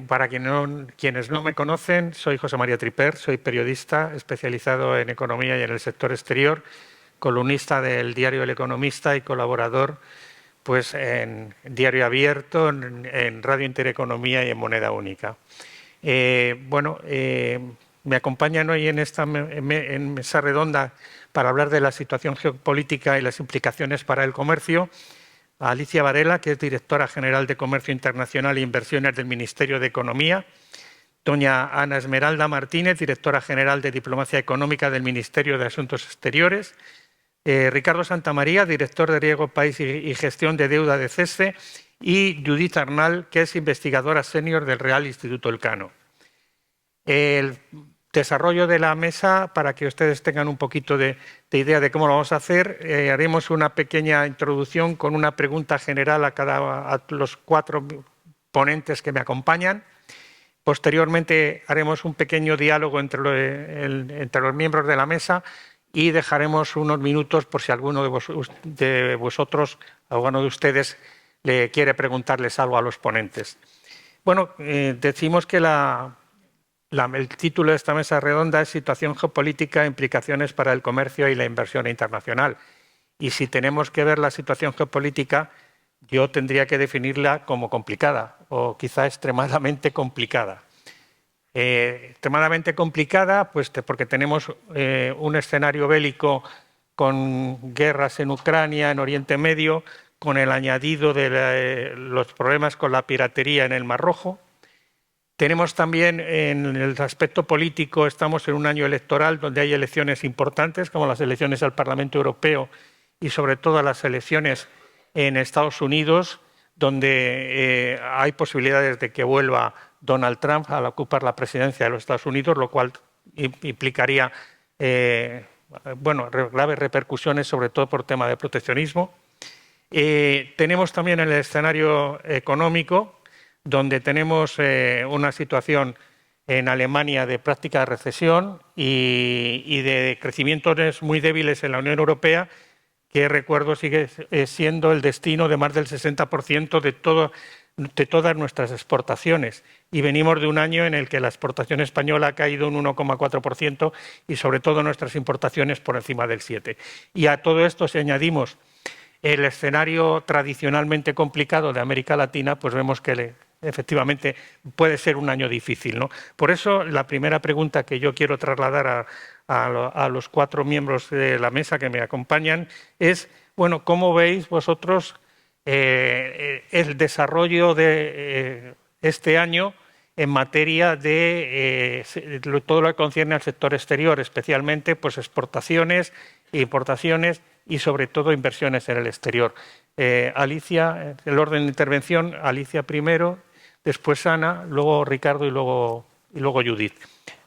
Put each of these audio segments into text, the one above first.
Para quienes no me conocen, soy José María Triper, soy periodista especializado en economía y en el sector exterior, columnista del diario El Economista y colaborador pues, en Diario Abierto, en Radio Intereconomía y en Moneda Única. Me acompañan hoy en esta mesa redonda para hablar de la situación geopolítica y las implicaciones para el comercio a Alicia Varela, que es directora general de Comercio Internacional e Inversiones del Ministerio de Economía, doña Ana Esmeralda Martínez, directora general de Diplomacia Económica del Ministerio de Asuntos Exteriores, Ricardo Santamaría, director de Riego País y Gestión de Deuda de CESE, y Judith Arnal, que es investigadora senior del Real Instituto Elcano. El desarrollo de la mesa, para que ustedes tengan un poquito de idea de cómo lo vamos a hacer, haremos una pequeña introducción con una pregunta general a los 4 ponentes que me acompañan. Posteriormente haremos un pequeño diálogo entre los miembros de la mesa y dejaremos unos minutos por si alguno de vosotros, alguno de ustedes, le quiere preguntarles algo a los ponentes. Bueno, decimos que el título de esta mesa redonda es Situación geopolítica, implicaciones para el comercio y la inversión internacional. Y si tenemos que ver la situación geopolítica, yo tendría que definirla como complicada o quizá extremadamente complicada. Extremadamente complicada, pues porque tenemos un escenario bélico con guerras en Ucrania, en Oriente Medio, con el añadido de los problemas con la piratería en el Mar Rojo. Tenemos también en el aspecto político, estamos en un año electoral donde hay elecciones importantes, como las elecciones al Parlamento Europeo y sobre todo las elecciones en Estados Unidos, donde hay posibilidades de que vuelva Donald Trump a ocupar la presidencia de los Estados Unidos, lo cual implicaría graves repercusiones, sobre todo por tema de proteccionismo. Tenemos también el escenario económico, donde tenemos una situación en Alemania de práctica recesión y de crecimientos muy débiles en la Unión Europea, que recuerdo sigue siendo el destino de más del 60% de todas nuestras exportaciones. Y venimos de un año en el que la exportación española ha caído un 1,4% y sobre todo nuestras importaciones por encima del 7%. Y a todo esto, si añadimos el escenario tradicionalmente complicado de América Latina, pues vemos que efectivamente puede ser un año difícil, ¿no? Por eso, la primera pregunta que yo quiero trasladar a los 4 miembros de la mesa que me acompañan es, bueno, ¿cómo veis vosotros el desarrollo de este año en materia de todo lo que concierne al sector exterior, especialmente pues, exportaciones, importaciones y sobre todo inversiones en el exterior? Alicia, el orden de intervención, Alicia primero, después Ana, luego Ricardo y luego Judith.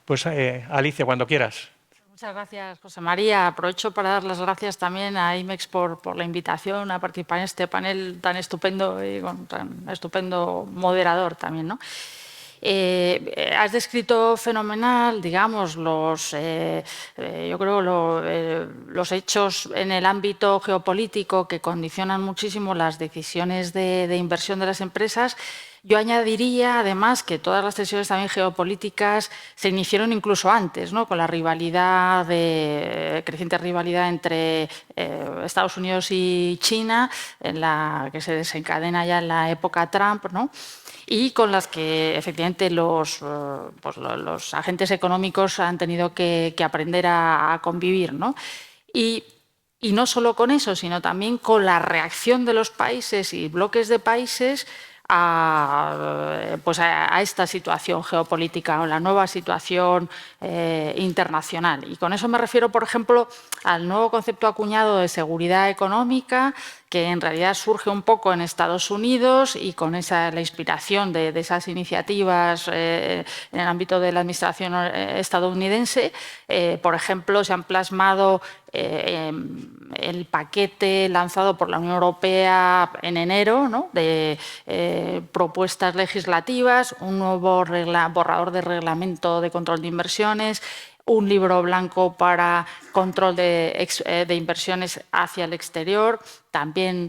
Pues Alicia, cuando quieras. Muchas gracias, José María. Aprovecho para dar las gracias también a IMEX por la invitación a participar en este panel tan estupendo y con tan estupendo moderador también, ¿no? Has descrito fenomenal, digamos, yo creo los hechos en el ámbito geopolítico que condicionan muchísimo las decisiones de inversión de las empresas. Yo añadiría, además, que todas las tensiones también geopolíticas se iniciaron incluso antes, ¿no? Con la creciente rivalidad entre Estados Unidos y China, que se desencadena ya en la época Trump, ¿no? Y con las que efectivamente los agentes económicos han tenido que aprender a convivir, ¿no? Y no solo con eso, sino también con la reacción de los países y bloques de países a esta situación geopolítica o la nueva situación internacional. Y con eso me refiero, por ejemplo, al nuevo concepto acuñado de seguridad económica, que en realidad surge un poco en Estados Unidos y con la inspiración de esas iniciativas en el ámbito de la administración estadounidense. Por ejemplo, se han plasmado el paquete lanzado por la Unión Europea en enero, ¿no? De propuestas legislativas, un nuevo borrador de reglamento de control de inversiones, un libro blanco para control de inversiones hacia el exterior, también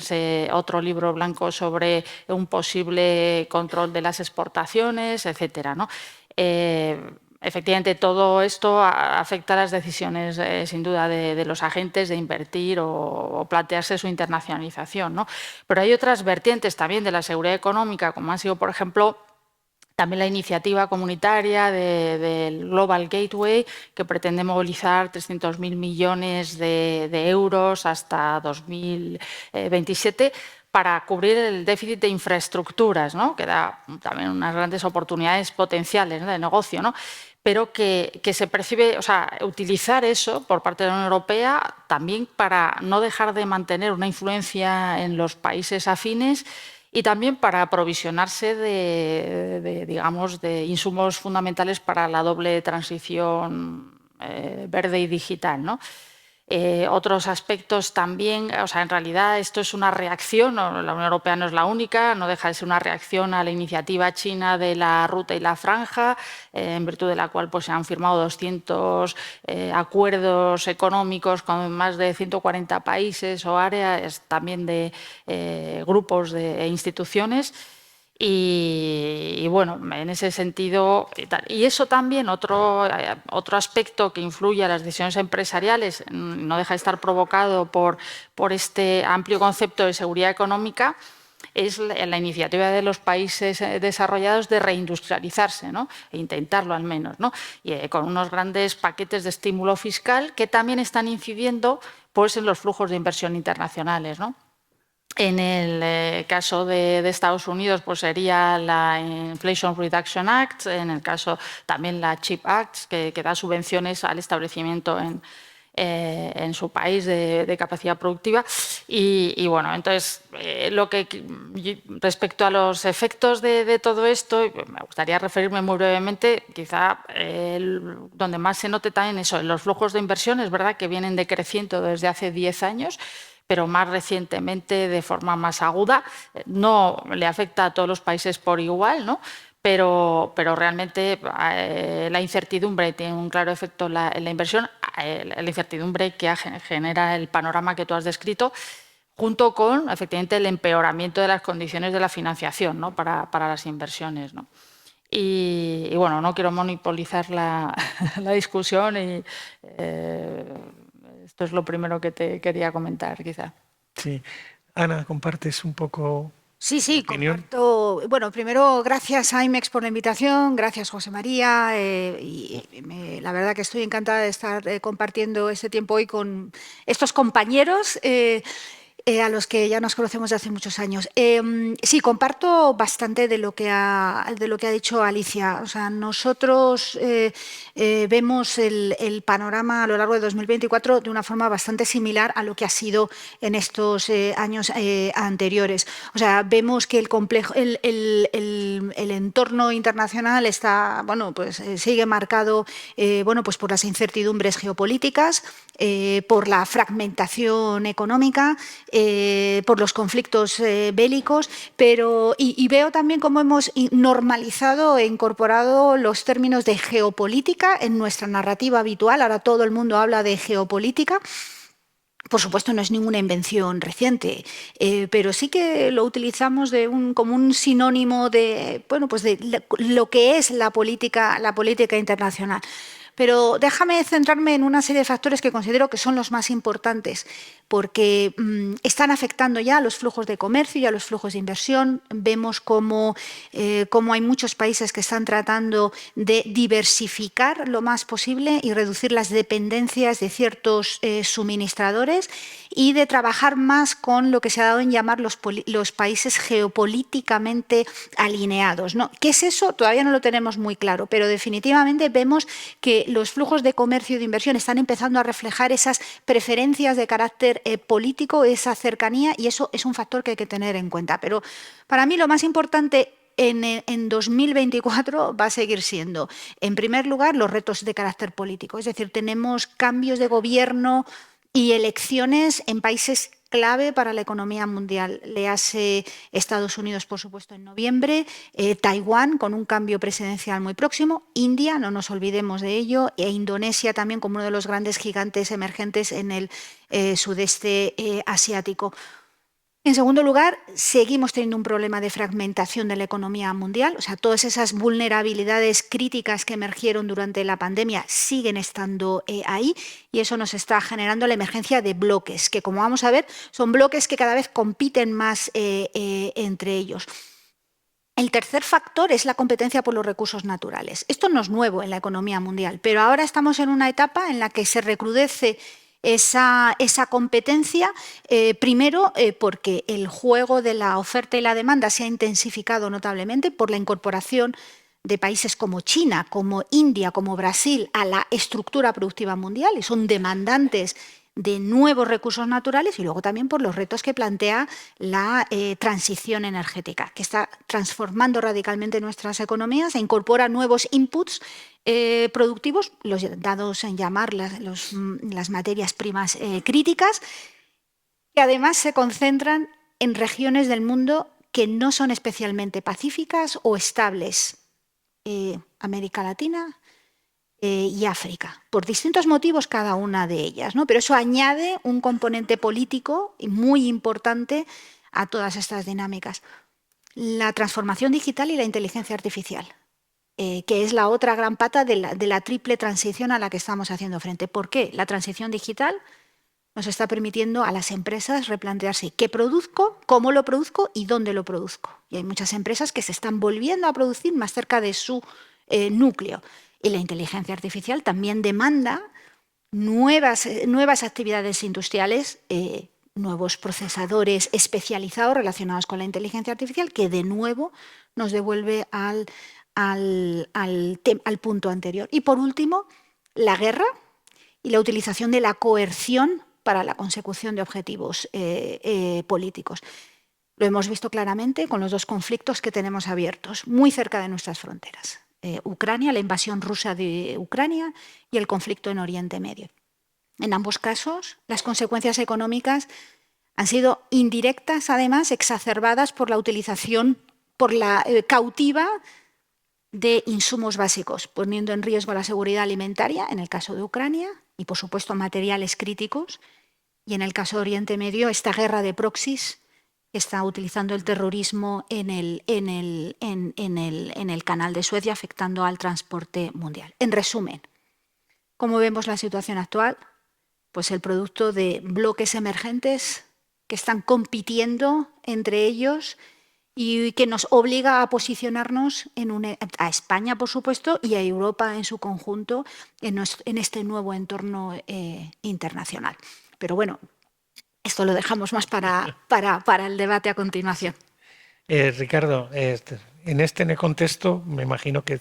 otro libro blanco sobre un posible control de las exportaciones, etcétera, ¿no? Efectivamente, todo esto afecta a las decisiones, sin duda, de los agentes de invertir o plantearse su internacionalización, ¿no? Pero hay otras vertientes también de la seguridad económica, como ha sido, por ejemplo, también la iniciativa comunitaria del Global Gateway, que pretende movilizar 300.000 millones de euros hasta 2027 para cubrir el déficit de infraestructuras, ¿no? Que da también unas grandes oportunidades potenciales, ¿no?, de negocio, ¿no? Pero que se percibe, o sea, utilizar eso por parte de la Unión Europea también para no dejar de mantener una influencia en los países afines y también para aprovisionarse digamos, de insumos fundamentales para la doble transición verde y digital, ¿no? Otros aspectos también, o sea, en realidad esto es una reacción, la Unión Europea no es la única, no deja de ser una reacción a la iniciativa china de la ruta y la franja, en virtud de la cual pues, se han firmado 200 acuerdos económicos con más de 140 países o áreas, también de grupos e instituciones. Y bueno, en ese sentido, y eso también, otro aspecto que influye a las decisiones empresariales, no deja de estar provocado por este amplio concepto de seguridad económica, es la iniciativa de los países desarrollados de reindustrializarse, ¿no? E intentarlo al menos, ¿no? Y con unos grandes paquetes de estímulo fiscal que también están incidiendo pues, en los flujos de inversión internacionales, ¿no? En el caso de Estados Unidos, pues sería la Inflation Reduction Act, en el caso también la CHIPS Act, que da subvenciones al establecimiento en su país de capacidad productiva. Y bueno, entonces, respecto a los efectos de todo esto, me gustaría referirme muy brevemente, quizá donde más se note también eso, en los flujos de inversión, es verdad que vienen decreciendo desde hace 10 años, pero más recientemente de forma más aguda. No le afecta a todos los países por igual, ¿no? Pero realmente la incertidumbre tiene un claro efecto en la inversión, la incertidumbre que genera el panorama que tú has descrito, junto con, efectivamente, el empeoramiento de las condiciones de la financiación, ¿no?, para las inversiones, ¿no? Y bueno, no quiero monopolizar la discusión y esto es lo primero que te quería comentar, quizá. Sí. Ana, ¿compartes un poco Sí, opinión? comparto. Bueno, primero, gracias a IMEX por la invitación, gracias José María. La verdad que estoy encantada de estar compartiendo este tiempo hoy con estos compañeros a los que ya nos conocemos de hace muchos años. Sí, comparto bastante de lo que ha dicho Alicia. O sea, nosotros vemos el panorama a lo largo de 2024 de una forma bastante similar a lo que ha sido en estos años anteriores. O sea, vemos que el entorno internacional está, bueno, pues sigue marcado, bueno, pues por las incertidumbres geopolíticas, por la fragmentación económica, por los conflictos bélicos, y veo también cómo hemos normalizado e incorporado los términos de geopolítica en nuestra narrativa habitual. Ahora todo el mundo habla de geopolítica. Por supuesto, no es ninguna invención reciente, pero sí que lo utilizamos como un sinónimo de, bueno, pues de lo que es la política internacional. Pero déjame centrarme en una serie de factores que considero que son los más importantes, porque están afectando ya a los flujos de comercio y a los flujos de inversión. Vemos cómo hay muchos países que están tratando de diversificar lo más posible y reducir las dependencias de ciertos suministradores y de trabajar más con lo que se ha dado en llamar los países geopolíticamente alineados, ¿no? ¿Qué es eso? Todavía no lo tenemos muy claro, pero definitivamente vemos que los flujos de comercio y de inversión están empezando a reflejar esas preferencias de carácter político, esa cercanía, y eso es un factor que hay que tener en cuenta. Pero para mí lo más importante en 2024 va a seguir siendo, en primer lugar, los retos de carácter político. Es decir, tenemos cambios de gobierno y elecciones en países clave para la economía mundial. Le hace Estados Unidos, por supuesto, en noviembre, Taiwán con un cambio presidencial muy próximo, India, no nos olvidemos de ello, e Indonesia también como uno de los grandes gigantes emergentes en el sudeste asiático. En segundo lugar, seguimos teniendo un problema de fragmentación de la economía mundial, o sea, todas esas vulnerabilidades críticas que emergieron durante la pandemia siguen estando ahí y eso nos está generando la emergencia de bloques, que como vamos a ver, son bloques que cada vez compiten más entre ellos. El tercer factor es la competencia por los recursos naturales. Esto no es nuevo en la economía mundial, pero ahora estamos en una etapa en la que se recrudece esa competencia, primero porque el juego de la oferta y la demanda se ha intensificado notablemente por la incorporación de países como China, como India, como Brasil a la estructura productiva mundial y son demandantes de nuevos recursos naturales y luego también por los retos que plantea la transición energética, que está transformando radicalmente nuestras economías e incorpora nuevos inputs productivos, los dados en llamar las materias primas críticas, que además se concentran en regiones del mundo que no son especialmente pacíficas o estables. América Latina y África, por distintos motivos cada una de ellas, ¿no? Pero eso añade un componente político muy importante a todas estas dinámicas. La transformación digital y la inteligencia artificial, que es la otra gran pata de la triple transición a la que estamos haciendo frente. ¿Por qué? La transición digital nos está permitiendo a las empresas replantearse qué produzco, cómo lo produzco y dónde lo produzco. Y hay muchas empresas que se están volviendo a producir más cerca de su núcleo. Y la inteligencia artificial también demanda nuevas actividades industriales, nuevos procesadores especializados relacionados con la inteligencia artificial, que de nuevo nos devuelve al punto anterior. Y por último, la guerra y la utilización de la coerción para la consecución de objetivos políticos. Lo hemos visto claramente con los dos conflictos que tenemos abiertos, muy cerca de nuestras fronteras. Ucrania, la invasión rusa de Ucrania y el conflicto en Oriente Medio. En ambos casos, las consecuencias económicas han sido indirectas, además, exacerbadas por la utilización, por la cautiva de insumos básicos, poniendo en riesgo la seguridad alimentaria, en el caso de Ucrania, y por supuesto materiales críticos, y en el caso de Oriente Medio, esta guerra de proxies que está utilizando el terrorismo en el canal de Suez y afectando al transporte mundial. En resumen, ¿cómo vemos la situación actual? Pues el producto de bloques emergentes que están compitiendo entre ellos y que nos obliga a posicionarnos a España, por supuesto, y a Europa en su conjunto en este nuevo entorno internacional. Pero bueno, esto lo dejamos más para el debate a continuación. Ricardo, en este contexto, me imagino que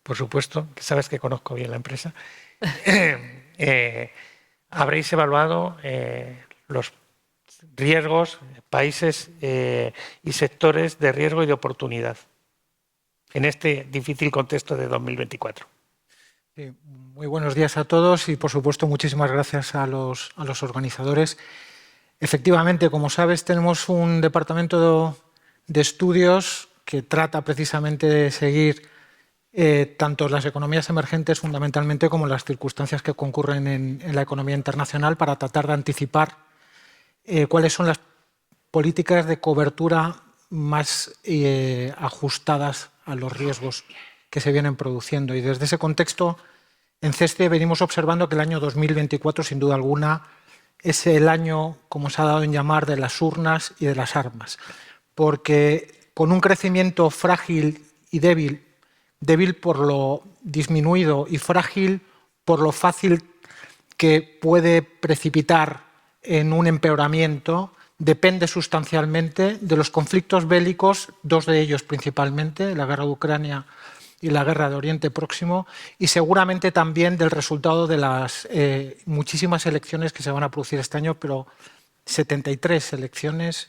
por supuesto, que sabes que conozco bien la empresa, habréis evaluado los riesgos, países y sectores de riesgo y de oportunidad en este difícil contexto de 2024. Sí, muy buenos días a todos y, por supuesto, muchísimas gracias a los organizadores. Efectivamente, como sabes, tenemos un departamento de estudios que trata precisamente de seguir tanto las economías emergentes fundamentalmente como las circunstancias que concurren en la economía internacional para tratar de anticipar cuáles son las políticas de cobertura más ajustadas a los riesgos que se vienen produciendo. Y desde ese contexto, en CESCE venimos observando que el año 2024, sin duda alguna, es el año, como se ha dado en llamar, de las urnas y de las armas. Porque con un crecimiento frágil y débil por lo disminuido y frágil por lo fácil que puede precipitar en un empeoramiento, depende sustancialmente de los conflictos bélicos, dos de ellos principalmente, la guerra de Ucrania y la guerra de Oriente Próximo, y seguramente también del resultado de las muchísimas elecciones que se van a producir este año, pero 73 elecciones,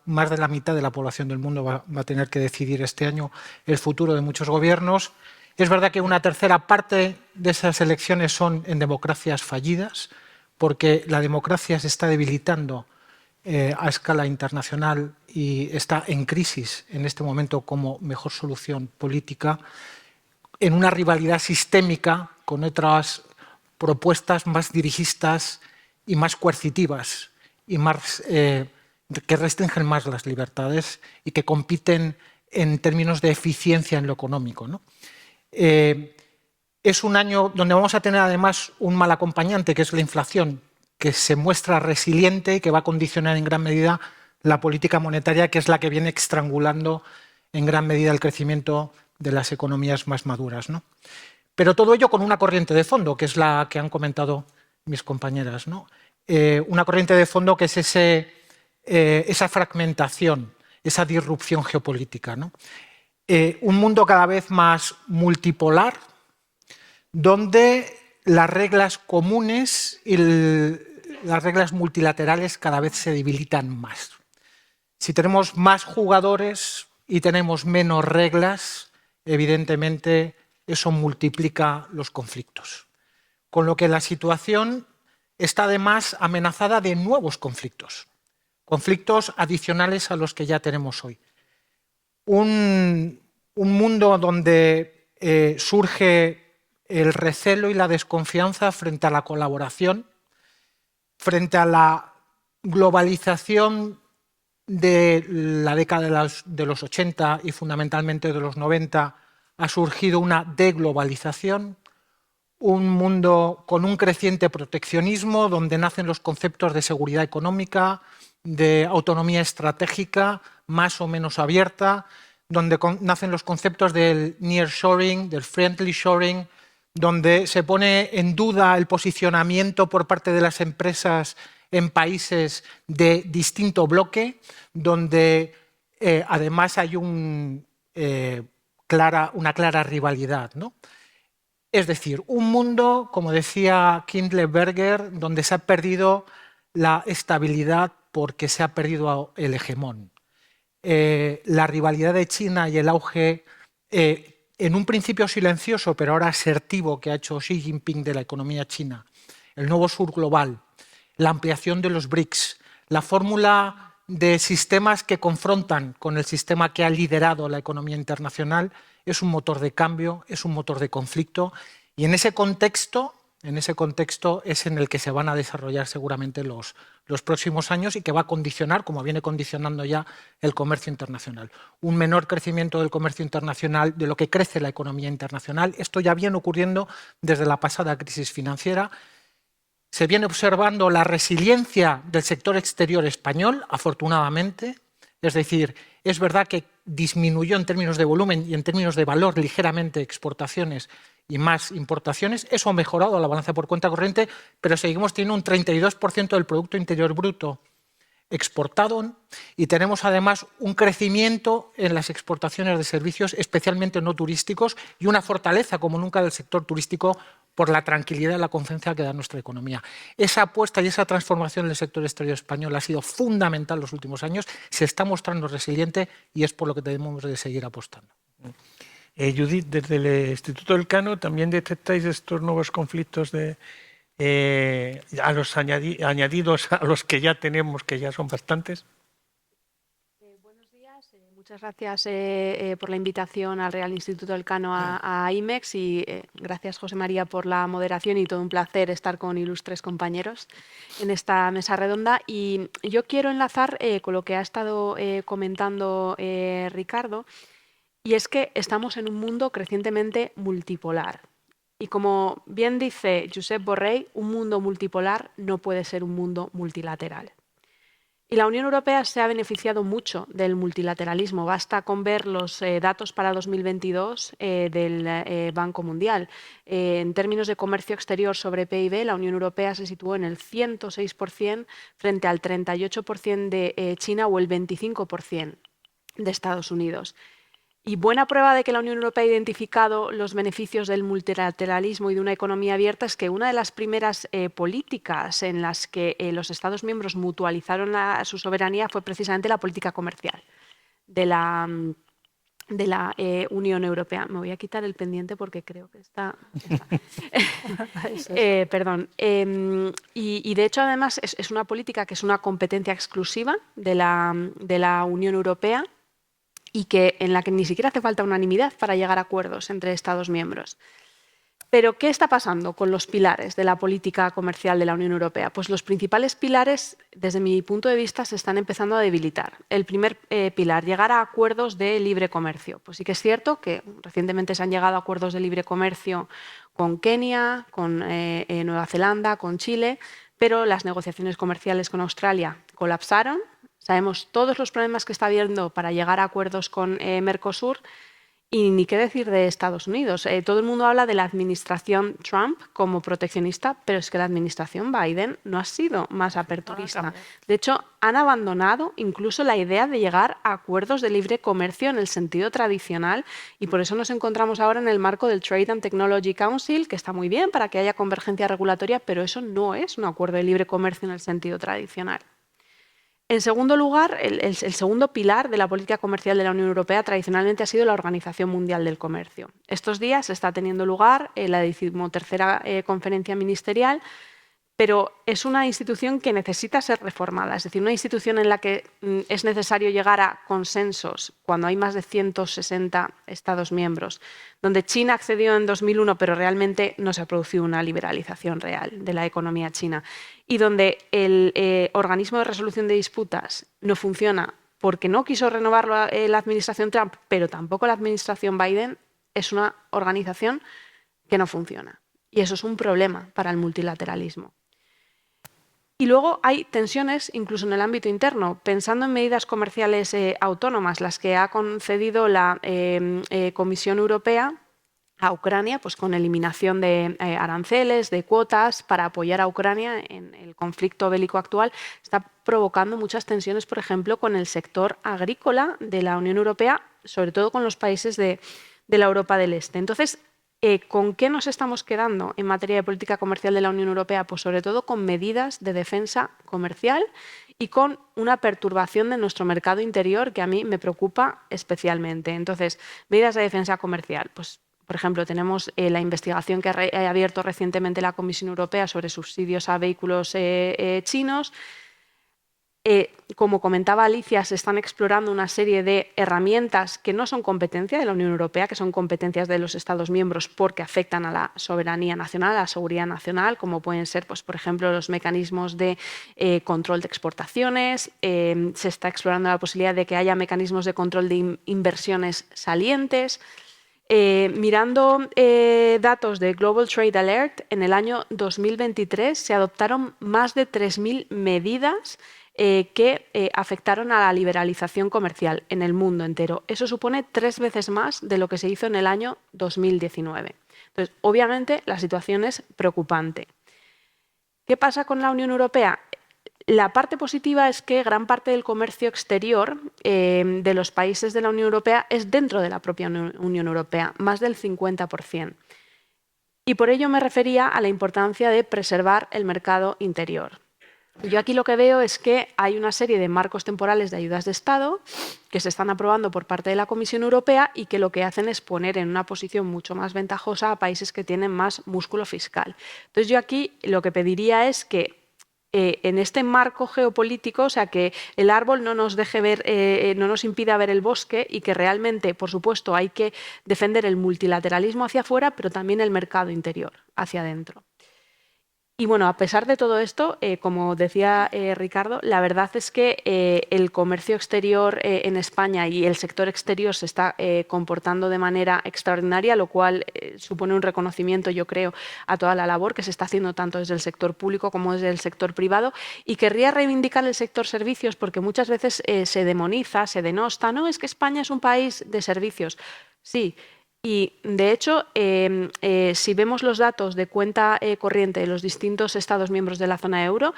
más de la mitad de la población del mundo va a tener que decidir este año el futuro de muchos gobiernos. Es verdad que una tercera parte de esas elecciones son en democracias fallidas, porque la democracia se está debilitando a escala internacional y está en crisis en este momento como mejor solución política, en una rivalidad sistémica con otras propuestas más dirigistas y más coercitivas y más, que restringen más las libertades y que compiten en términos de eficiencia en lo económico, ¿no? Es un año donde vamos a tener además un mal acompañante, que es la inflación, que se muestra resiliente y que va a condicionar en gran medida la política monetaria, que es la que viene estrangulando en gran medida el crecimiento de las economías más maduras, ¿no? Pero todo ello con una corriente de fondo, que es la que han comentado mis compañeras, ¿no? Una corriente de fondo que es esa fragmentación, esa disrupción geopolítica, ¿no? Un mundo cada vez más multipolar, donde las reglas comunes y las reglas multilaterales cada vez se debilitan más. Si tenemos más jugadores y tenemos menos reglas, evidentemente eso multiplica los conflictos. Con lo que la situación está además amenazada de nuevos conflictos, conflictos adicionales a los que ya tenemos hoy. Un mundo donde surge el recelo y la desconfianza frente a la colaboración, frente a la globalización de la década de los 80 y fundamentalmente de los 90, ha surgido una deglobalización, un mundo con un creciente proteccionismo donde nacen los conceptos de seguridad económica, de autonomía estratégica más o menos abierta, donde nacen los conceptos del nearshoring, del friendly shoring, donde se pone en duda el posicionamiento por parte de las empresas en países de distinto bloque, donde además hay una clara rivalidad, ¿no? Es decir, un mundo, como decía Kindleberger, donde se ha perdido la estabilidad porque se ha perdido el hegemón. La rivalidad de China y el auge, en un principio silencioso, pero ahora asertivo, que ha hecho Xi Jinping de la economía china, el nuevo sur global, la ampliación de los BRICS, la fórmula de sistemas que confrontan con el sistema que ha liderado la economía internacional, es un motor de cambio, es un motor de conflicto, y en ese contexto es en el que se van a desarrollar seguramente los próximos años y que va a condicionar, como viene condicionando ya, el comercio internacional. Un menor crecimiento del comercio internacional, de lo que crece la economía internacional. Esto ya viene ocurriendo desde la pasada crisis financiera. Se viene observando la resiliencia del sector exterior español, afortunadamente. Es decir, es verdad que disminuyó en términos de volumen y en términos de valor ligeramente exportaciones y más importaciones. Eso ha mejorado la balanza por cuenta corriente, pero seguimos teniendo un 32% del Producto Interior Bruto exportado y tenemos además un crecimiento en las exportaciones de servicios, especialmente no turísticos, y una fortaleza como nunca del sector turístico por la tranquilidad y la confianza que da nuestra economía. Esa apuesta y esa transformación del sector exterior español ha sido fundamental en los últimos años, se está mostrando resiliente y es por lo que debemos de seguir apostando. Judith, desde el Instituto Elcano, ¿también detectáis estos nuevos conflictos a los añadidos a los que ya tenemos, que ya son bastantes? Buenos días, muchas gracias por la invitación al Real Instituto Elcano a IMEX y gracias, José María, por la moderación y todo un placer estar con ilustres compañeros en esta mesa redonda. Y yo quiero enlazar con lo que ha estado comentando Ricardo, y es que estamos en un mundo crecientemente multipolar. Y como bien dice Josep Borrell, un mundo multipolar no puede ser un mundo multilateral. Y la Unión Europea se ha beneficiado mucho del multilateralismo. Basta con ver los datos para 2022 del Banco Mundial. En términos de comercio exterior sobre PIB, la Unión Europea se situó en el 106% frente al 38% de China o el 25% de Estados Unidos. Y buena prueba de que la Unión Europea ha identificado los beneficios del multilateralismo y de una economía abierta es que una de las primeras políticas en las que los Estados miembros mutualizaron su soberanía fue precisamente la política comercial de la de la Unión Europea. Me voy a quitar el pendiente porque creo que está... perdón. Y de hecho, además, es una política que es una competencia exclusiva de la Unión Europea y en la que ni siquiera hace falta unanimidad para llegar a acuerdos entre Estados miembros. Pero, ¿qué está pasando con los pilares de la política comercial de la Unión Europea? Pues los principales pilares, desde mi punto de vista, se están empezando a debilitar. El primer pilar, llegar a acuerdos de libre comercio. Pues sí que es cierto que recientemente se han llegado a acuerdos de libre comercio con Kenia, con Nueva Zelanda, con Chile, pero las negociaciones comerciales con Australia colapsaron. Sabemos todos los problemas que está habiendo para llegar a acuerdos con Mercosur. Y ni qué decir de Estados Unidos. Todo el mundo habla de la administración Trump como proteccionista, pero es que la administración Biden no ha sido más aperturista. De hecho, han abandonado incluso la idea de llegar a acuerdos de libre comercio en el sentido tradicional y por eso nos encontramos ahora en el marco del Trade and Technology Council, que está muy bien para que haya convergencia regulatoria, pero eso no es un acuerdo de libre comercio en el sentido tradicional. En segundo lugar, el segundo pilar de la política comercial de la Unión Europea tradicionalmente ha sido la Organización Mundial del Comercio. Estos días está teniendo lugar la 13ª conferencia ministerial, pero es una institución que necesita ser reformada, es decir, una institución en la que es necesario llegar a consensos cuando hay más de 160 Estados miembros, donde China accedió en 2001, pero realmente no se ha producido una liberalización real de la economía china, y donde el organismo de resolución de disputas no funciona porque no quiso renovarlo la administración Trump, pero tampoco la administración Biden, es una organización que no funciona. Y eso es un problema para el multilateralismo. Y luego hay tensiones incluso en el ámbito interno, pensando en medidas comerciales autónomas, las que ha concedido la Comisión Europea a Ucrania, pues con eliminación de aranceles, de cuotas, para apoyar a Ucrania en el conflicto bélico actual, está provocando muchas tensiones, por ejemplo, con el sector agrícola de la Unión Europea, sobre todo con los países de la Europa del Este. Entonces, ¿con qué nos estamos quedando en materia de política comercial de la Unión Europea? Pues sobre todo con medidas de defensa comercial y con una perturbación de nuestro mercado interior que a mí me preocupa especialmente. Entonces, medidas de defensa comercial. Pues, por ejemplo, tenemos la investigación que ha abierto recientemente la Comisión Europea sobre subsidios a vehículos chinos. Como comentaba Alicia, se están explorando una serie de herramientas que no son competencia de la Unión Europea, que son competencias de los Estados miembros porque afectan a la soberanía nacional, a la seguridad nacional, como pueden ser, pues, por ejemplo, los mecanismos de control de exportaciones. Se está explorando la posibilidad de que haya mecanismos de control de inversiones salientes. Mirando datos de Global Trade Alert, en el año 2023 se adoptaron más de 3.000 medidas que afectaron a la liberalización comercial en el mundo entero. Eso supone 3 veces más de lo que se hizo en el año 2019. Entonces, obviamente, la situación es preocupante. ¿Qué pasa con la Unión Europea? La parte positiva es que gran parte del comercio exterior de los países de la Unión Europea es dentro de la propia Unión Europea, más del 50%. Y por ello me refería a la importancia de preservar el mercado interior. Yo aquí lo que veo es que hay una serie de marcos temporales de ayudas de Estado que se están aprobando por parte de la Comisión Europea y que lo que hacen es poner en una posición mucho más ventajosa a países que tienen más músculo fiscal. Entonces yo aquí lo que pediría es que en este marco geopolítico, o sea, que el árbol no nos deje ver, no nos impida ver el bosque y que realmente, por supuesto, hay que defender el multilateralismo hacia afuera, pero también el mercado interior hacia adentro. Y bueno, a pesar de todo esto, como decía Ricardo, la verdad es que el comercio exterior en España y el sector exterior se está comportando de manera extraordinaria, lo cual supone un reconocimiento, yo creo, a toda la labor que se está haciendo tanto desde el sector público como desde el sector privado. Y querría reivindicar el sector servicios porque muchas veces se demoniza, se denosta. No, es que España es un país de servicios. Sí. Y, de hecho, si vemos los datos de cuenta corriente de los distintos Estados miembros de la zona euro,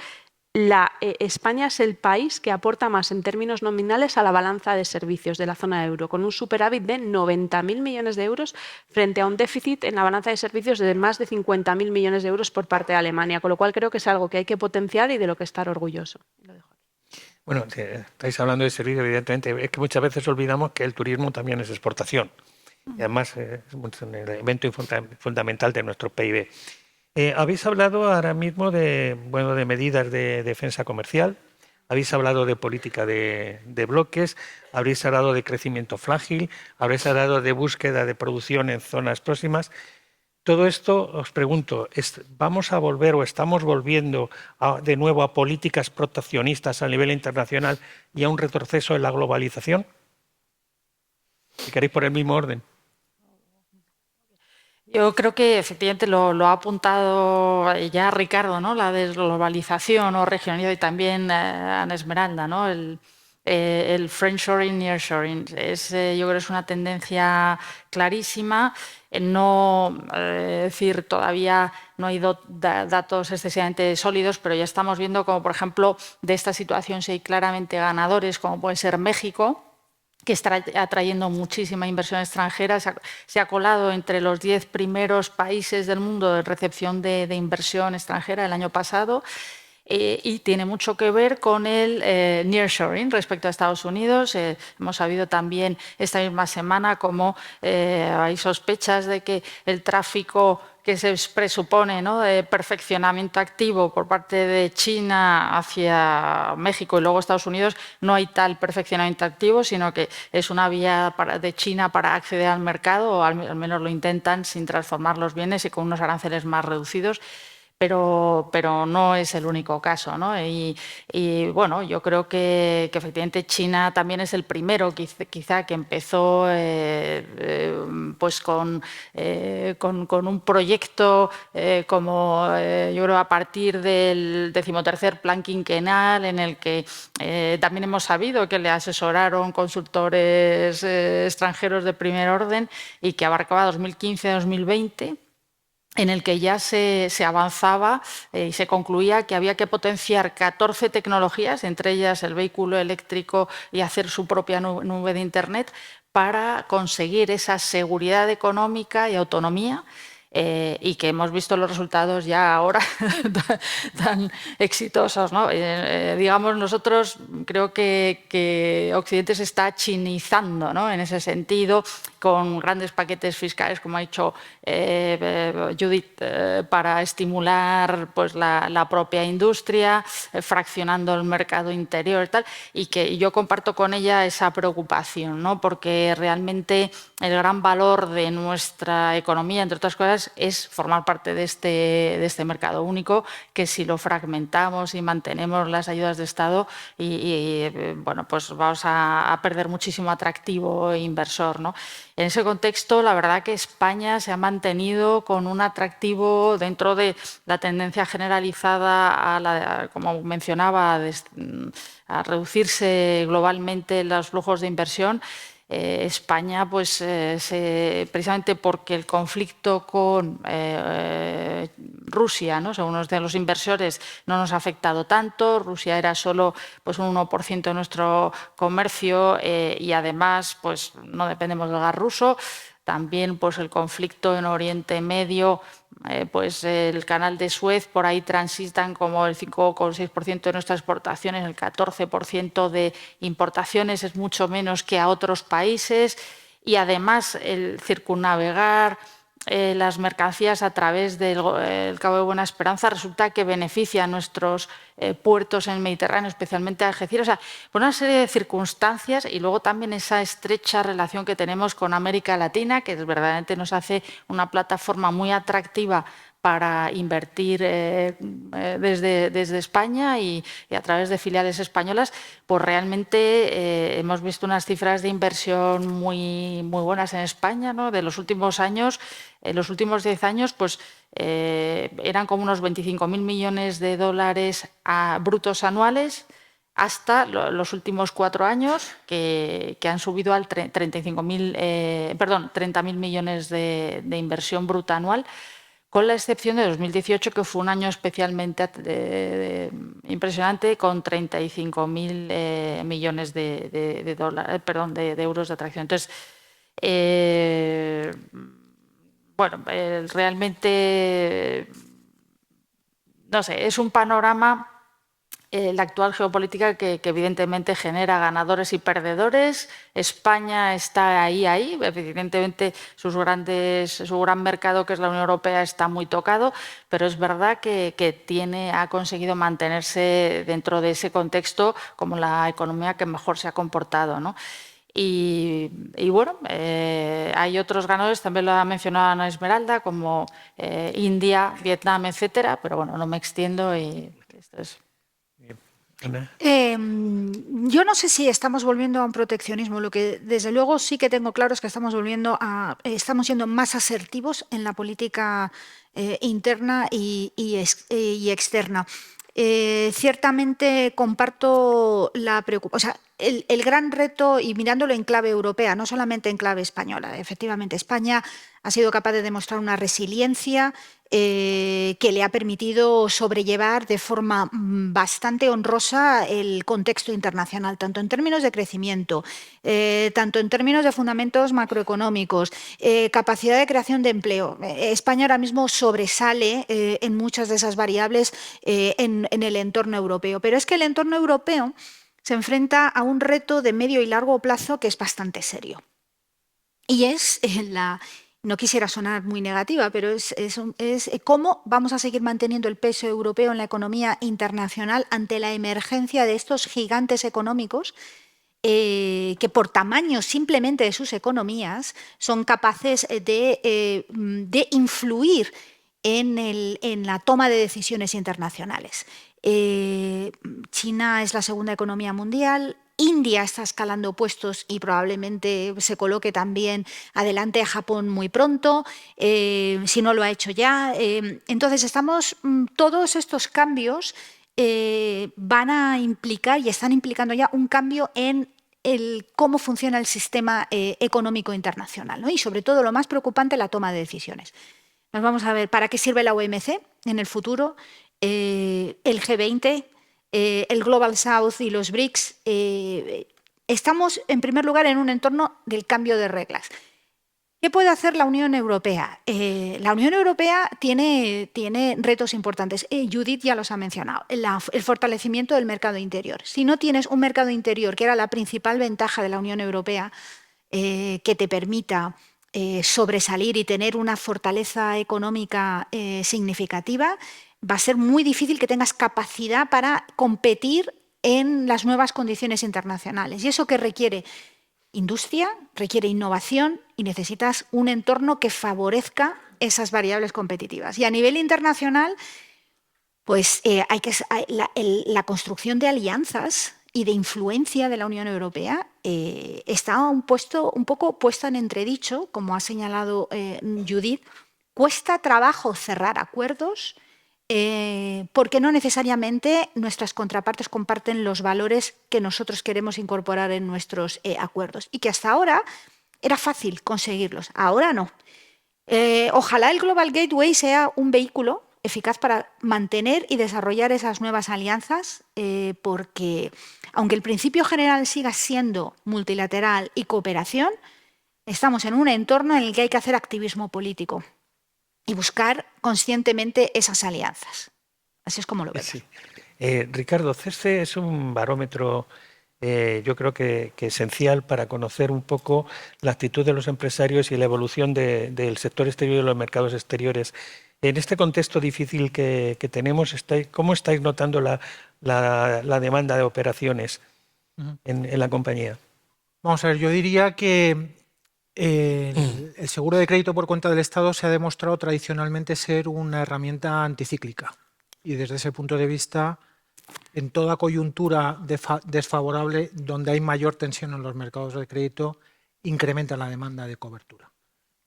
España es el país que aporta más en términos nominales a la balanza de servicios de la zona euro, con un superávit de 90.000 millones de euros frente a un déficit en la balanza de servicios de más de 50.000 millones de euros por parte de Alemania, con lo cual creo que es algo que hay que potenciar y de lo que estar orgulloso. Lo dejo aquí. Bueno, estáis hablando de servicio, evidentemente. Es que muchas veces olvidamos que el turismo también es exportación. Y además es un elemento fundamental de nuestro PIB. Habéis hablado ahora mismo de medidas de defensa comercial, habéis hablado de política de bloques, habréis hablado de crecimiento frágil, habréis hablado de búsqueda de producción en zonas próximas. Todo esto, os pregunto, ¿vamos a volver o estamos volviendo de nuevo a políticas proteccionistas a nivel internacional y a un retroceso en la globalización? Si queréis por el mismo orden. Yo creo que efectivamente lo ha apuntado ya Ricardo, ¿no? La desglobalización o regionalidad, y también Ana Esmeralda, ¿no? El friendshoring, nearshoring. Yo creo que es una tendencia clarísima. Decir, todavía no hay datos excesivamente sólidos, pero ya estamos viendo como, por ejemplo, de esta situación si hay claramente ganadores, como puede ser México, que está atrayendo muchísima inversión extranjera, se ha colado entre los 10 primeros países del mundo de recepción de inversión extranjera el año pasado, y tiene mucho que ver con el nearshoring respecto a Estados Unidos. Hemos sabido también esta misma semana cómo hay sospechas de que el tráfico que se presupone, ¿no?, de perfeccionamiento activo por parte de China hacia México y luego Estados Unidos, no hay tal perfeccionamiento activo, sino que es una vía de China para acceder al mercado, o al menos lo intentan sin transformar los bienes y con unos aranceles más reducidos. Pero no es el único caso, ¿no? Y bueno, yo creo que efectivamente China también es el primero quizá que empezó pues con un proyecto como yo creo a partir del 13º plan quinquenal, en el que también hemos sabido que le asesoraron consultores extranjeros de primer orden y que abarcaba 2015-2020. En el que ya se avanzaba y se concluía que había que potenciar 14 tecnologías, entre ellas el vehículo eléctrico y hacer su propia nube de Internet, para conseguir esa seguridad económica y autonomía, y que hemos visto los resultados ya ahora tan exitosos, ¿no? Digamos, nosotros creo que Occidente se está chinizando, ¿no?, en ese sentido, con grandes paquetes fiscales, como ha dicho Judith, para estimular pues, la propia industria, fraccionando el mercado interior y tal, y que yo comparto con ella esa preocupación, ¿no?, porque realmente el gran valor de nuestra economía, entre otras cosas, es formar parte de este mercado único, que si lo fragmentamos y mantenemos las ayudas de Estado, bueno, pues vamos a perder muchísimo atractivo inversor, ¿no? En ese contexto, la verdad que España se ha mantenido con un atractivo dentro de la tendencia generalizada como mencionaba, a reducirse globalmente los flujos de inversión. España, pues, precisamente porque el conflicto con Rusia, ¿no?, según uno de los inversores, no nos ha afectado tanto. Rusia era solo pues, un 1% de nuestro comercio, y además pues, no dependemos del gas ruso. También pues, el conflicto en Oriente Medio, pues el canal de Suez, por ahí transitan como el 5,6% de nuestras exportaciones, el 14% de importaciones, es mucho menos que a otros países, y además el circunnavegar las mercancías a través del Cabo de Buena Esperanza resulta que beneficia a nuestros puertos en el Mediterráneo, especialmente a Algeciras. O sea, por una serie de circunstancias, y luego también esa estrecha relación que tenemos con América Latina, que verdaderamente nos hace una plataforma muy atractiva para invertir desde España y a través de filiales españolas, pues realmente hemos visto unas cifras de inversión muy buenas en España, ¿no? De los últimos años. En los últimos 10 años, pues eran como unos 25.000 millones de dólares brutos anuales, hasta los últimos 4 años, que han subido al 30.000 millones de inversión bruta anual, con la excepción de 2018, que fue un año especialmente impresionante, con 35.000 millones de euros de atracción. Entonces, bueno, realmente, no sé, es un panorama la actual geopolítica que evidentemente genera ganadores y perdedores. España está ahí. Evidentemente su gran mercado, que es la Unión Europea, está muy tocado, pero es verdad que ha conseguido mantenerse dentro de ese contexto como la economía que mejor se ha comportado, ¿no? Y bueno, hay otros ganadores, también lo ha mencionado Ana Esmeralda, como India, Vietnam, etcétera, pero bueno, no me extiendo y esto es... Ana. Yo no sé si estamos volviendo a un proteccionismo. Lo que desde luego sí que tengo claro es que estamos siendo más asertivos en la política interna y externa. Ciertamente comparto la preocupación. O sea, el gran reto, y mirándolo en clave europea, no solamente en clave española, efectivamente, España ha sido capaz de demostrar una resiliencia que le ha permitido sobrellevar de forma bastante honrosa el contexto internacional, tanto en términos de crecimiento, tanto en términos de fundamentos macroeconómicos, capacidad de creación de empleo. España ahora mismo sobresale en muchas de esas variables en el entorno europeo, pero es que el entorno europeo se enfrenta a un reto de medio y largo plazo que es bastante serio. Y es no quisiera sonar muy negativa, pero es cómo vamos a seguir manteniendo el peso europeo en la economía internacional ante la emergencia de estos gigantes económicos que por tamaño simplemente de sus economías son capaces de influir en la toma de decisiones internacionales. China es la segunda economía mundial. India está escalando puestos y probablemente se coloque también adelante a Japón muy pronto, si no lo ha hecho ya. Entonces, todos estos cambios van a implicar y están implicando ya un cambio en cómo funciona el sistema económico internacional, ¿no? Y sobre todo, lo más preocupante, la toma de decisiones. Nos vamos a ver para qué sirve la OMC en el futuro, el G20, el Global South y los BRICS. Estamos, en primer lugar, en un entorno del cambio de reglas. ¿Qué puede hacer la Unión Europea? La Unión Europea tiene retos importantes. Judith ya los ha mencionado. El fortalecimiento del mercado interior. Si no tienes un mercado interior, que era la principal ventaja de la Unión Europea, que te permita sobresalir y tener una fortaleza económica significativa, va a ser muy difícil que tengas capacidad para competir en las nuevas condiciones internacionales. ¿Y eso qué requiere? Industria, requiere innovación y necesitas un entorno que favorezca esas variables competitivas. Y a nivel internacional, pues la construcción de alianzas y de influencia de la Unión Europea está un poco puesta en entredicho, como ha señalado Judith. Cuesta trabajo cerrar acuerdos porque no necesariamente nuestras contrapartes comparten los valores que nosotros queremos incorporar en nuestros acuerdos y que hasta ahora era fácil conseguirlos, ahora no. Ojalá el Global Gateway sea un vehículo eficaz para mantener y desarrollar esas nuevas alianzas, porque aunque el principio general siga siendo multilateral y cooperación, estamos en un entorno en el que hay que hacer activismo político y buscar conscientemente esas alianzas. Así es como lo veo. Sí. Ricardo, CESCE es un barómetro, yo creo que esencial para conocer un poco la actitud de los empresarios y la evolución del sector exterior y de los mercados exteriores. En este contexto difícil que tenemos, ¿cómo estáis notando la demanda de operaciones en la compañía? Vamos a ver, yo diría que el seguro de crédito por cuenta del Estado se ha demostrado tradicionalmente ser una herramienta anticíclica y desde ese punto de vista, en toda coyuntura desfavorable donde hay mayor tensión en los mercados de crédito, incrementa la demanda de cobertura,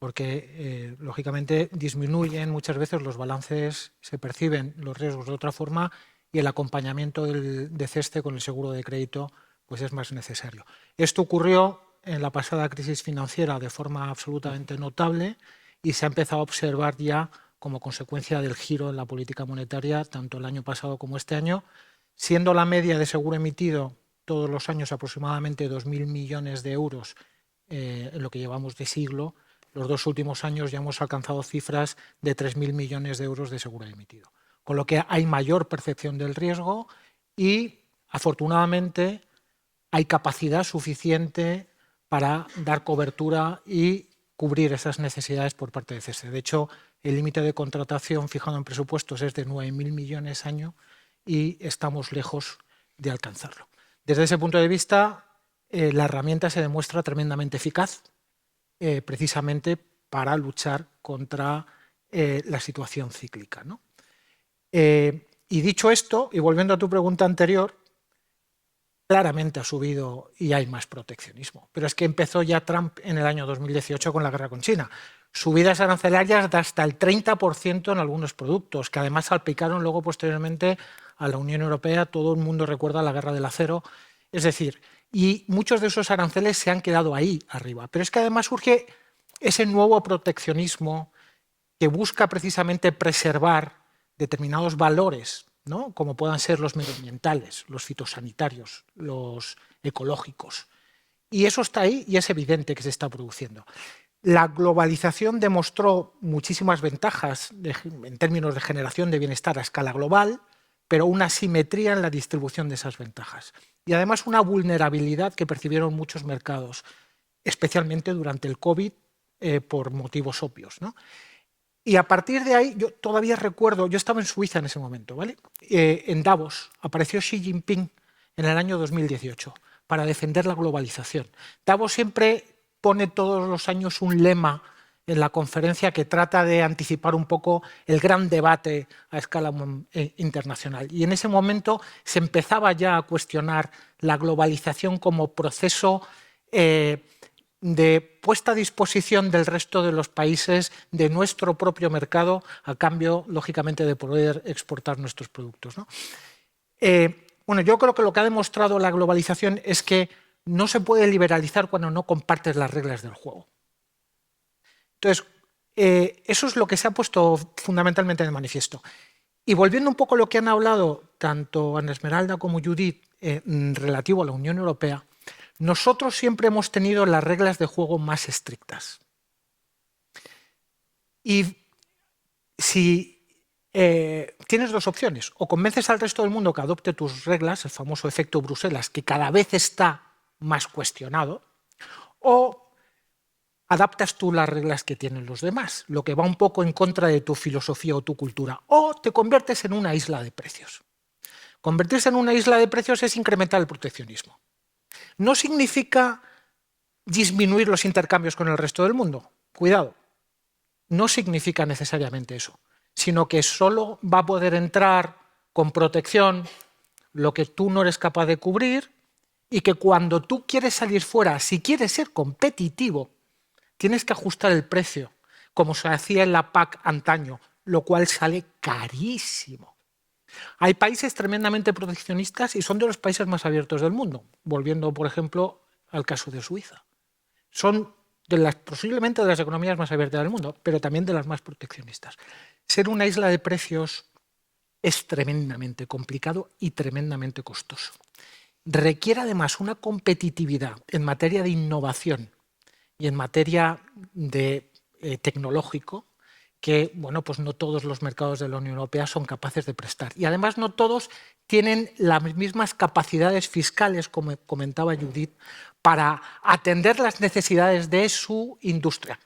porque lógicamente disminuyen muchas veces los balances, se perciben los riesgos de otra forma y el acompañamiento de CESCE con el seguro de crédito pues es más necesario. Esto ocurrió en la pasada crisis financiera de forma absolutamente notable y se ha empezado a observar ya como consecuencia del giro en la política monetaria tanto el año pasado como este año, siendo la media de seguro emitido todos los años aproximadamente 2.000 millones de euros en lo que llevamos de siglo. Los 2 últimos años ya hemos alcanzado cifras de 3.000 millones de euros de seguro emitido, con lo que hay mayor percepción del riesgo y afortunadamente hay capacidad suficiente para dar cobertura y cubrir esas necesidades por parte de CESE. De hecho, el límite de contratación fijado en presupuestos es de 9.000 millones año y estamos lejos de alcanzarlo. Desde ese punto de vista, la herramienta se demuestra tremendamente eficaz, precisamente para luchar contra la situación cíclica, ¿no? Y dicho esto, y volviendo a tu pregunta anterior, claramente ha subido y hay más proteccionismo. Pero es que empezó ya Trump en el año 2018 con la guerra con China. Subidas arancelarias de hasta el 30% en algunos productos, que además salpicaron luego posteriormente a la Unión Europea. Todo el mundo recuerda la guerra del acero. Es decir, y muchos de esos aranceles se han quedado ahí arriba. Pero es que además surge ese nuevo proteccionismo que busca precisamente preservar determinados valores, ¿no? Como puedan ser los medioambientales, los fitosanitarios, los ecológicos. Y eso está ahí y es evidente que se está produciendo. La globalización demostró muchísimas ventajas en términos de generación de bienestar a escala global, pero una asimetría en la distribución de esas ventajas. Y además una vulnerabilidad que percibieron muchos mercados, especialmente durante el COVID, por motivos obvios, ¿no? Y a partir de ahí, yo todavía recuerdo, yo estaba en Suiza en ese momento, ¿vale? En Davos apareció Xi Jinping en el año 2018 para defender la globalización. Davos siempre pone todos los años un lema en la conferencia que trata de anticipar un poco el gran debate a escala internacional. Y en ese momento se empezaba ya a cuestionar la globalización como proceso de puesta a disposición del resto de los países de nuestro propio mercado a cambio, lógicamente, de poder exportar nuestros productos, ¿no? Bueno, yo creo que lo que ha demostrado la globalización es que no se puede liberalizar cuando no compartes las reglas del juego. Entonces, eso es lo que se ha puesto fundamentalmente de manifiesto. Y volviendo un poco a lo que han hablado tanto Ana Esmeralda como Judith relativo a la Unión Europea, nosotros siempre hemos tenido las reglas de juego más estrictas. Y si tienes dos opciones, o convences al resto del mundo que adopte tus reglas, el famoso efecto Bruselas, que cada vez está más cuestionado, o adaptas tú las reglas que tienen los demás, lo que va un poco en contra de tu filosofía o tu cultura, o te conviertes en una isla de precios. Convertirse en una isla de precios es incrementar el proteccionismo. No significa disminuir los intercambios con el resto del mundo. Cuidado, no significa necesariamente eso, sino que solo va a poder entrar con protección lo que tú no eres capaz de cubrir y que cuando tú quieres salir fuera, si quieres ser competitivo, tienes que ajustar el precio, como se hacía en la PAC antaño, lo cual sale carísimo. Hay países tremendamente proteccionistas y son de los países más abiertos del mundo, volviendo, por ejemplo, al caso de Suiza. Son posiblemente de las economías más abiertas del mundo, pero también de las más proteccionistas. Ser una isla de precios es tremendamente complicado y tremendamente costoso. Requiere además una competitividad en materia de innovación y en materia de tecnológico que, bueno, pues no todos los mercados de la Unión Europea son capaces de prestar. Y además no todos tienen las mismas capacidades fiscales, como comentaba Judith, para atender las necesidades de su industria.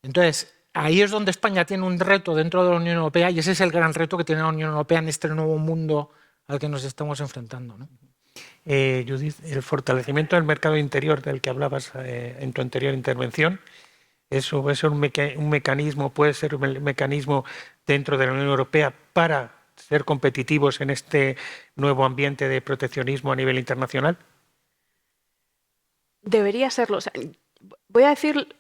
Entonces, ahí es donde España tiene un reto dentro de la Unión Europea y ese es el gran reto que tiene la Unión Europea en este nuevo mundo al que nos estamos enfrentando, ¿no? Judith, el fortalecimiento del mercado interior del que hablabas en tu anterior intervención, ¿eso puede ser un mecanismo dentro de la Unión Europea para ser competitivos en este nuevo ambiente de proteccionismo a nivel internacional? Debería serlo. O sea, voy a decir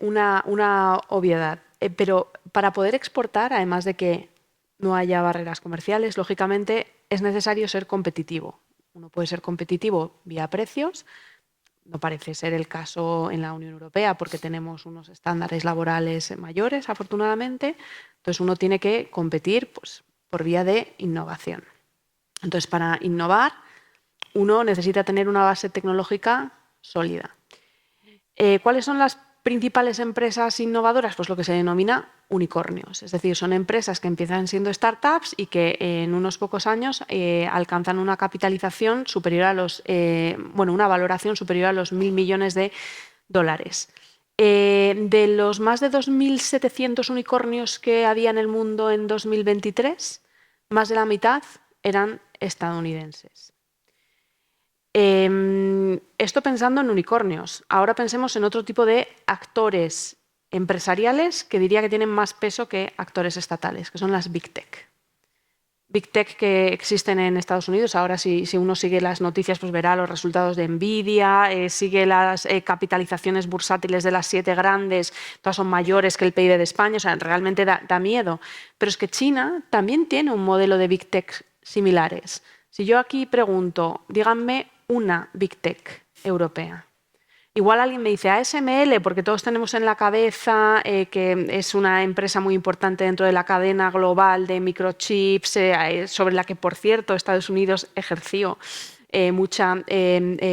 una obviedad, pero para poder exportar, además de que no haya barreras comerciales, lógicamente es necesario ser competitivo. Uno puede ser competitivo vía precios. No parece ser el caso en la Unión Europea porque tenemos unos estándares laborales mayores, afortunadamente. Entonces uno tiene que competir, pues, por vía de innovación. Entonces, para innovar, uno necesita tener una base tecnológica sólida. ¿Cuáles son las principales empresas innovadoras? Pues lo que se denomina unicornios. Es decir, son empresas que empiezan siendo startups y que en unos pocos años alcanzan una capitalización superior a los, una valoración superior a los 1.000 millones de dólares. De los más de 2.700 unicornios que había en el mundo en 2023, más de la mitad eran estadounidenses. Esto pensando en unicornios. Ahora pensemos en otro tipo de actores empresariales que diría que tienen más peso que actores estatales, que son las Big Tech. Big Tech que existen en Estados Unidos. Ahora si uno sigue las noticias pues verá los resultados de Nvidia, sigue las capitalizaciones bursátiles de las 7 grandes, todas son mayores que el PIB de España, o sea, realmente da miedo. Pero es que China también tiene un modelo de Big Tech similares. Si yo aquí pregunto, díganme una Big Tech europea. Igual alguien me dice ASML, porque todos tenemos en la cabeza que es una empresa muy importante dentro de la cadena global de microchips, sobre la que, por cierto, Estados Unidos ejerció mucha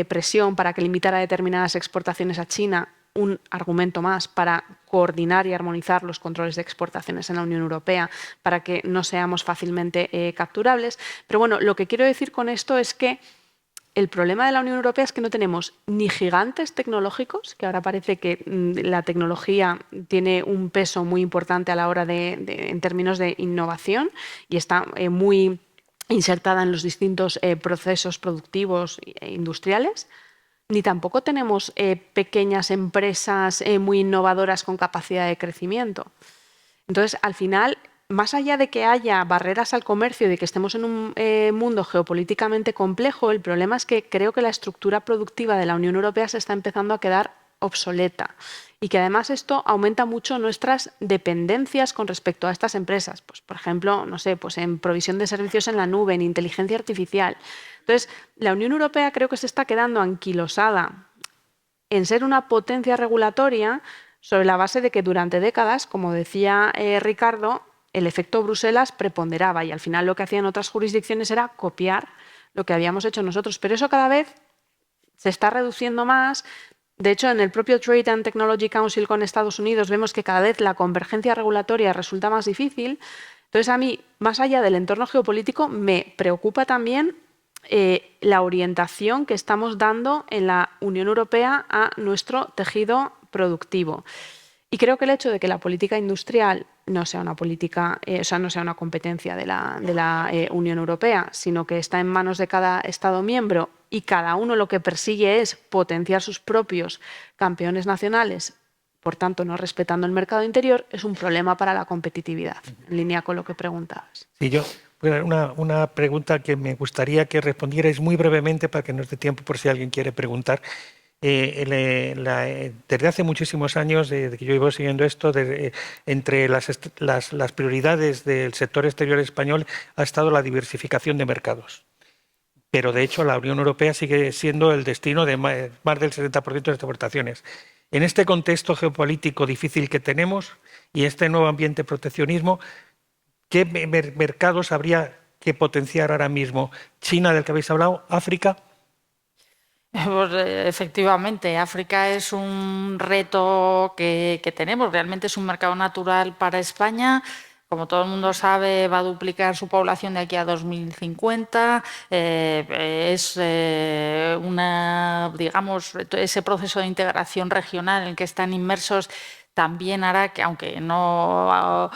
presión para que limitara determinadas exportaciones a China. Un argumento más para coordinar y armonizar los controles de exportaciones en la Unión Europea para que no seamos fácilmente capturables. Pero bueno, lo que quiero decir con esto es que el problema de la Unión Europea es que no tenemos ni gigantes tecnológicos, que ahora parece que la tecnología tiene un peso muy importante a la hora en términos de innovación y está muy insertada en los distintos procesos productivos e industriales, ni tampoco tenemos pequeñas empresas muy innovadoras con capacidad de crecimiento. Entonces, al final, más allá de que haya barreras al comercio y de que estemos en un mundo geopolíticamente complejo, el problema es que creo que la estructura productiva de la Unión Europea se está empezando a quedar obsoleta y que además esto aumenta mucho nuestras dependencias con respecto a estas empresas. Pues, por ejemplo, no sé, pues en provisión de servicios en la nube, en inteligencia artificial. Entonces, la Unión Europea creo que se está quedando anquilosada en ser una potencia regulatoria sobre la base de que durante décadas, como decía Ricardo, el efecto Bruselas preponderaba y al final lo que hacían otras jurisdicciones era copiar lo que habíamos hecho nosotros. Pero eso cada vez se está reduciendo más. De hecho, en el propio Trade and Technology Council con Estados Unidos vemos que cada vez la convergencia regulatoria resulta más difícil. Entonces, a mí, más allá del entorno geopolítico, me preocupa también la orientación que estamos dando en la Unión Europea a nuestro tejido productivo. Y creo que el hecho de que la política industrial no sea una política, no sea una competencia de la Unión Europea, sino que está en manos de cada Estado miembro y cada uno lo que persigue es potenciar sus propios campeones nacionales, por tanto no respetando el mercado interior, es un problema para la competitividad, en línea con lo que preguntabas. Sí, una pregunta que me gustaría que respondierais muy brevemente para que nos dé tiempo por si alguien quiere preguntar. Desde hace muchísimos años, desde que yo llevo siguiendo esto, entre las prioridades del sector exterior español ha estado la diversificación de mercados. Pero de hecho la Unión Europea sigue siendo el destino de más del 70% de exportaciones. En este contexto geopolítico difícil que tenemos y este nuevo ambiente de proteccionismo, ¿qué mercados habría que potenciar ahora mismo? ¿China, del que habéis hablado? ¿África? Pues, efectivamente, África es un reto que tenemos. Realmente es un mercado natural para España. Como todo el mundo sabe, va a duplicar su población de aquí a 2050. Es digamos, ese proceso de integración regional en el que están inmersos también hará que, aunque no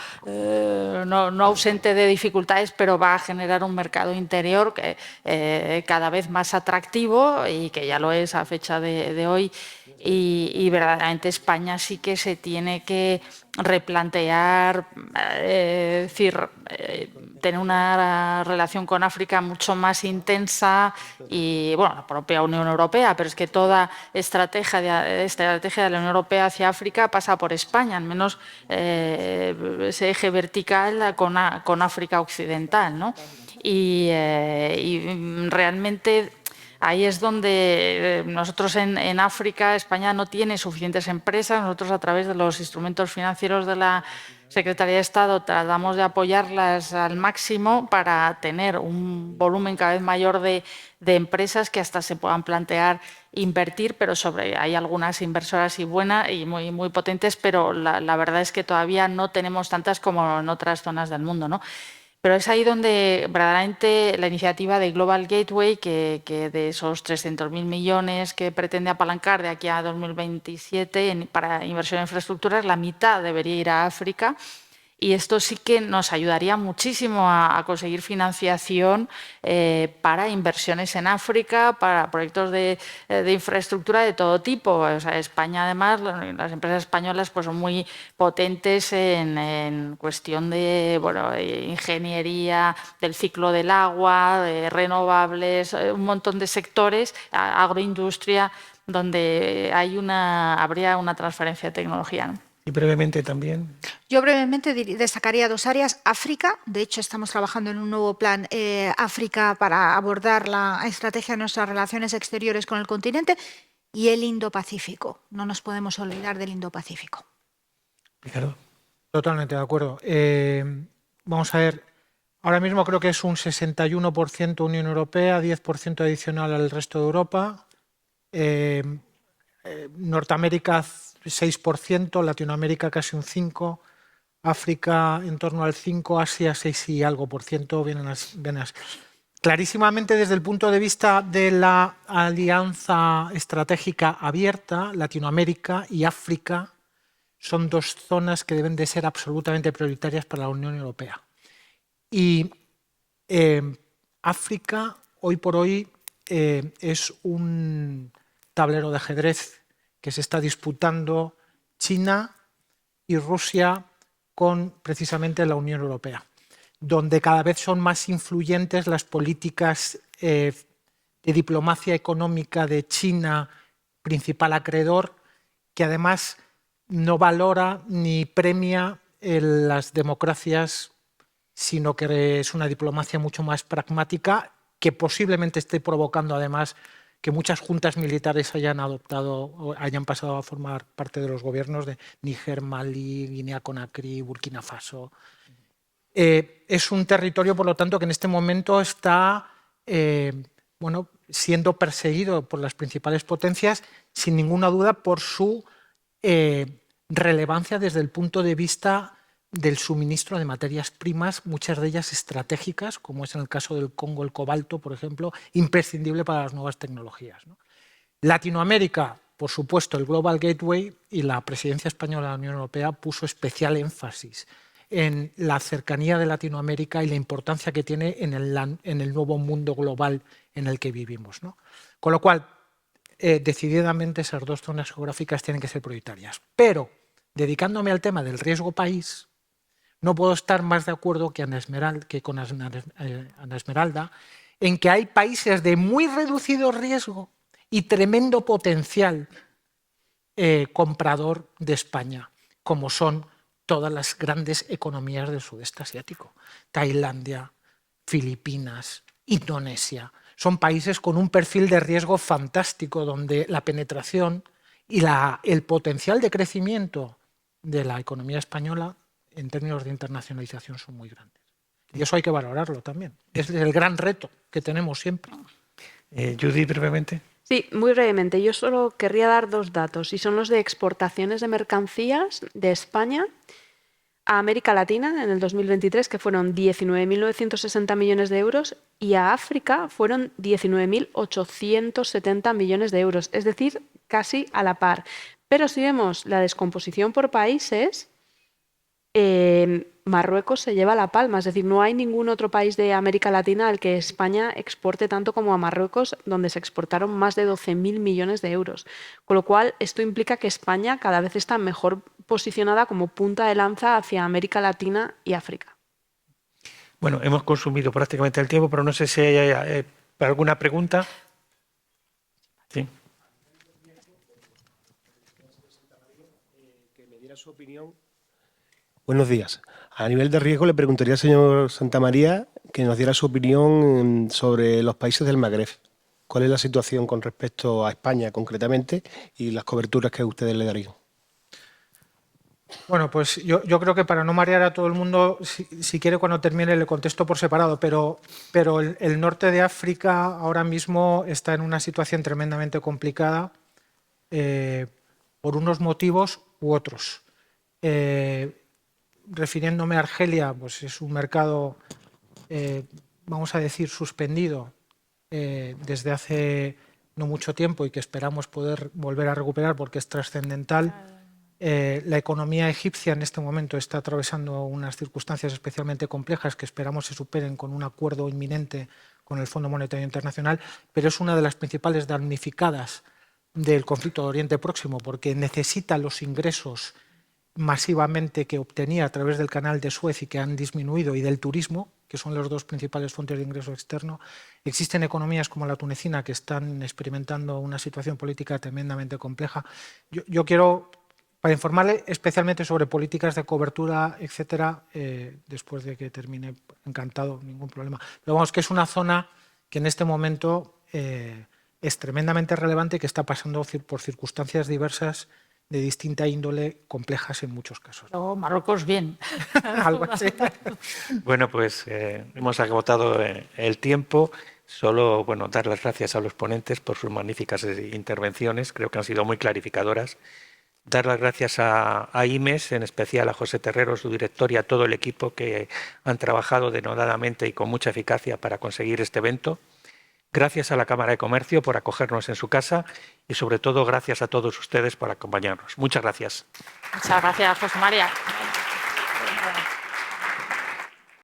ausente de dificultades, pero va a generar un mercado interior que, cada vez más atractivo y que ya lo es a fecha de hoy. Y verdaderamente España sí que se tiene que replantear, tener una relación con África mucho más intensa y, bueno, la propia Unión Europea, pero es que toda estrategia de la Unión Europea hacia África pasa por España, al menos ese eje vertical con África Occidental, ¿no? Y realmente ahí es donde nosotros en África, España no tiene suficientes empresas. Nosotros a través de los instrumentos financieros de la Secretaría de Estado tratamos de apoyarlas al máximo para tener un volumen cada vez mayor de empresas que hasta se puedan plantear invertir, pero hay algunas inversoras y buenas y muy potentes, pero la verdad es que todavía no tenemos tantas como en otras zonas del mundo, ¿no? Pero es ahí donde verdaderamente la iniciativa de Global Gateway, que de esos 300.000 millones que pretende apalancar de aquí a 2027 para inversión en infraestructuras, la mitad debería ir a África. Y esto sí que nos ayudaría muchísimo a conseguir financiación para inversiones en África, para proyectos de infraestructura de todo tipo. O sea, España, además, las empresas españolas pues, son muy potentes en cuestión de ingeniería, del ciclo del agua, de renovables, un montón de sectores, agroindustria, donde habría una transferencia de tecnología, ¿no? Y brevemente también. Yo brevemente destacaría dos áreas. África, de hecho estamos trabajando en un nuevo plan África para abordar la estrategia de nuestras relaciones exteriores con el continente, y el Indo-Pacífico. No nos podemos olvidar del Indo-Pacífico. Ricardo. Totalmente de acuerdo. Vamos a ver, ahora mismo creo que es un 61% Unión Europea, 10% adicional al resto de Europa. Norteamérica 6%, Latinoamérica casi un 5%, África en torno al 5%, Asia 6 y algo por ciento. Clarísimamente desde el punto de vista de la alianza estratégica abierta, Latinoamérica y África son dos zonas que deben de ser absolutamente prioritarias para la Unión Europea. Y África hoy por hoy es un tablero de ajedrez que se está disputando China y Rusia con precisamente la Unión Europea, donde cada vez son más influyentes las políticas de diplomacia económica de China, principal acreedor, que además no valora ni premia las democracias, sino que es una diplomacia mucho más pragmática, que posiblemente esté provocando además que muchas juntas militares hayan adoptado o hayan pasado a formar parte de los gobiernos de Níger, Mali, Guinea-Conakry, Burkina Faso. Es un territorio, por lo tanto, que en este momento está siendo perseguido por las principales potencias, sin ninguna duda por su relevancia desde el punto de vista del suministro de materias primas, muchas de ellas estratégicas, como es en el caso del Congo el cobalto, por ejemplo, imprescindible para las nuevas tecnologías, ¿no? Latinoamérica, por supuesto, el Global Gateway y la presidencia española de la Unión Europea puso especial énfasis en la cercanía de Latinoamérica y la importancia que tiene en el nuevo mundo global en el que vivimos, ¿no? Con lo cual, decididamente esas dos zonas geográficas tienen que ser prioritarias. Pero, dedicándome al tema del riesgo país, no puedo estar más de acuerdo con Ana Esmeralda en que hay países de muy reducido riesgo y tremendo potencial comprador de España, como son todas las grandes economías del sudeste asiático. Tailandia, Filipinas, Indonesia. Son países con un perfil de riesgo fantástico, donde la penetración y el potencial de crecimiento de la economía española en términos de internacionalización son muy grandes. Y eso hay que valorarlo también. Es el gran reto que tenemos siempre. Judy, brevemente. Sí, muy brevemente. Yo solo querría dar dos datos, y son los de exportaciones de mercancías de España a América Latina en el 2023, que fueron 19.960 millones de euros, y a África fueron 19.870 millones de euros, es decir, casi a la par. Pero si vemos la descomposición por países, Marruecos se lleva la palma, es decir, no hay ningún otro país de América Latina al que España exporte tanto como a Marruecos, donde se exportaron más de 12.000 millones de euros. Con lo cual, esto implica que España cada vez está mejor posicionada como punta de lanza hacia América Latina y África. Bueno, hemos consumido prácticamente el tiempo, pero no sé si hay alguna pregunta. Sí. Que me diera su opinión. Buenos días. A nivel de riesgo le preguntaría al señor Santamaría que nos diera su opinión sobre los países del Magreb. ¿Cuál es la situación con respecto a España concretamente y las coberturas que ustedes le darían? Bueno, pues yo creo que para no marear a todo el mundo, si quiere cuando termine le contesto por separado, pero el norte de África ahora mismo está en una situación tremendamente complicada por unos motivos u otros. Refiriéndome a Argelia, pues es un mercado, vamos a decir, suspendido desde hace no mucho tiempo y que esperamos poder volver a recuperar porque es trascendental. La economía egipcia en este momento está atravesando unas circunstancias especialmente complejas que esperamos se superen con un acuerdo inminente con el Fondo Monetario Internacional, pero es una de las principales damnificadas del conflicto de Oriente Próximo porque necesita los ingresos masivamente que obtenía a través del canal de Suez y que han disminuido, y del turismo, que son las dos principales fuentes de ingreso externo. Existen economías como la tunecina que están experimentando una situación política tremendamente compleja. Yo quiero, para informarle especialmente sobre políticas de cobertura, etcétera, después de que termine, encantado, ningún problema. Pero vamos, que es una zona que en este momento es tremendamente relevante y que está pasando por circunstancias diversas de distinta índole, complejas en muchos casos. Luego Marruecos bien. Algo así. Bueno, pues hemos agotado el tiempo. Solo dar las gracias a los ponentes por sus magníficas intervenciones. Creo que han sido muy clarificadoras. Dar las gracias a IMEX, en especial a José Terrero, su director, y a todo el equipo que han trabajado denodadamente y con mucha eficacia para conseguir este evento. Gracias a la Cámara de Comercio por acogernos en su casa y, sobre todo, gracias a todos ustedes por acompañarnos. Muchas gracias. Muchas gracias, José María.